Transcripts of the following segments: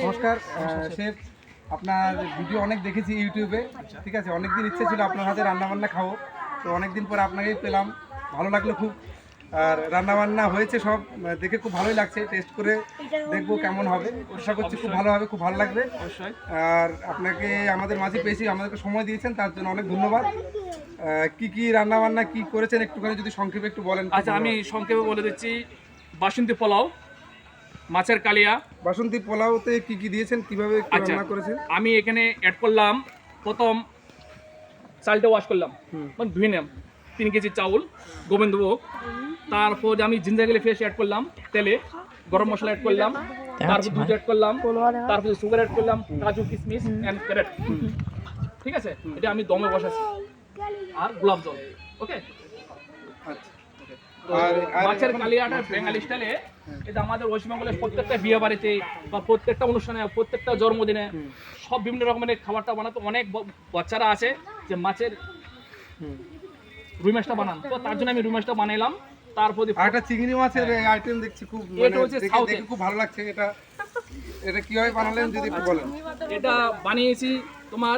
নমস্কার শেফ, আপনার ভিডিও অনেক দেখেছি ইউটিউবে, ঠিক আছে। অনেকদিন ইচ্ছে ছিল আপনার হাতে রান্নাবান্না খাবো, তো অনেকদিন পরে আপনাকেই পেলাম, ভালো লাগলো খুব। আর রান্নাবান্না হয়েছে সব দেখে খুব ভালোই লাগছে, টেস্ট করে দেখবো কেমন হবে। আশা করছি খুব ভালো হবে, খুব ভালো লাগবে অবশ্যই। আর আপনাকে আমাদের মাঝে পেয়েছি, আমাদেরকে সময় দিয়েছেন, তার জন্য অনেক ধন্যবাদ। কি কি রান্নাবান্না কি করেছেন একটুখানি যদি সংক্ষেপে একটু বলেন। আচ্ছা, আমি সংক্ষেপে বলে দিচ্ছি। বাসন্তী পোলাও, মাছের কালিয়া। বাসন্তী পোলাওতে কি কি দিয়েছেন, কিভাবে রান্না করেছেন? আমি এখানে অ্যাড করলাম, প্রথম চালটা ওয়াশ করলাম, মানে ধুয়ে নিলাম 3 কেজি চাউল গোবিন্দভোগ। তারপর আমি জিঞ্জার গার্লিক পেস্ট অ্যাড করলাম তেলে, গরম মশলা অ্যাড করলাম, তারপর দুধ অ্যাড করলাম, তারপর সুগার অ্যাড করলাম, কাজু কিশমিশ অ্যান্ড ক্যারেট। ঠিক আছে, এটা আমি দমে বসাচ্ছি, আর গোলাপ জল। ওকে, মাছের কালিয়াটা বেঙ্গালি স্টাইলে, এটা আমাদের ওয়েস্ট বেঙ্গলের প্রত্যেকটা বিয়ে বাড়িতে বা প্রত্যেকটা অনুষ্ঠানে, প্রত্যেকটা জন্মদিনে সব বিভিন্ন রকমের খাবারটা বানাতে অনেক বাচ্চারা আছে যে মাছের রুই মাছটা বানান, তো তার জন্য আমি রুই মাছটা বানাইলাম। তারপর একটা চিংড়ি মাছের আইটেম দেখছি, খুব এটা হচ্ছে সাউথে, খুব ভালো লাগছে। এটা কিভাবে বানালেন যদি একটু বলেন। এটা বানিয়েছি তোমার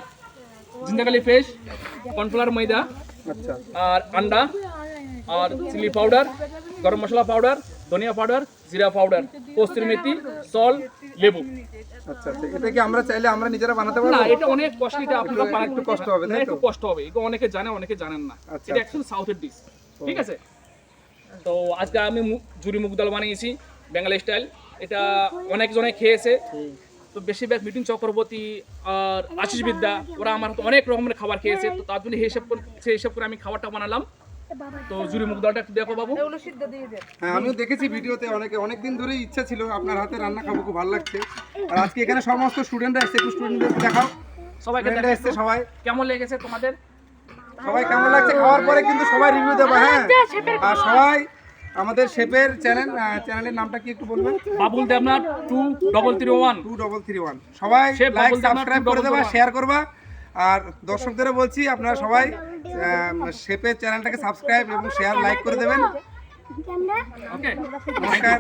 জিঞ্জার গার্লিক পেস্ট, কর্নফ্লাওয়ার, ময়দা, আচ্ছা, আর আন্ডা, আর চিলি পাউডার, গরম মশলা পাউডার, ধনিয়া পাউডার, জিরা পাউডার, কস্তুরি মেথি, সল্ট, লেবু। আচ্ছা আচ্ছা, এটা কি আমরা চাইলে আমরা নিজেরা বানাতে পারবো? না, এটা অনেক কষ্টলি, এটা আপনারা বানাতে একটু কষ্ট হবে, তাই তো? একটু কষ্ট হবে, এটা অনেকে জানে অনেকে জানেন না। আচ্ছা, এটা অ্যাকচুয়ালি সাউথের ডিশ, ঠিক আছে। তো আজকে আমি ঝুরি মুগ ডাল বানিয়েছি বেঙ্গলি স্টাইল, এটা অনেকজনে খেয়েছে। তো বেশিরভাগ মিঠুন চক্রবর্তী আর আশিস বিদ্যা, ওরা আমার হাতে অনেক রকমের খাবার খেয়েছে, তো তার জন্য হিসাব করে আমি খাবারটা বানালাম। তো ঝুরি মুগ ডালটা একটু দেখো বাবু। হ্যাঁ, আমিও দেখেছি ভিডিওতে, অনেকদিন ধরেই ইচ্ছা ছিল আপনার হাতে রান্না খাবো, খুব ভালো লাগছে। আর আজকে এখানে সমস্ত স্টুডেন্টরা এসেছে, একটু স্টুডেন্টদের দেখাও। সবাইকে এসেছে সবাই, কেমন লেগেছে তোমাদের? সবাই কেমন লাগছে খাওয়ার পরে কিন্তু সবাই রিভিউ দেবে। হ্যাঁ, আর সবাই আমাদের শেফের চ্যানেলের নামটা কি একটু বলবেন? বাবুল দেবনাথ 2331 2331। সবাই লাইক সাবস্ক্রাইব করে দেবা, শেয়ার করবা। আর দর্শকদেরও বলছি, আপনারা সবাই শেফের চ্যানেলটাকে সাবস্ক্রাইব এবং শেয়ার লাইক করে দেবেন। ওকে, নমস্কার।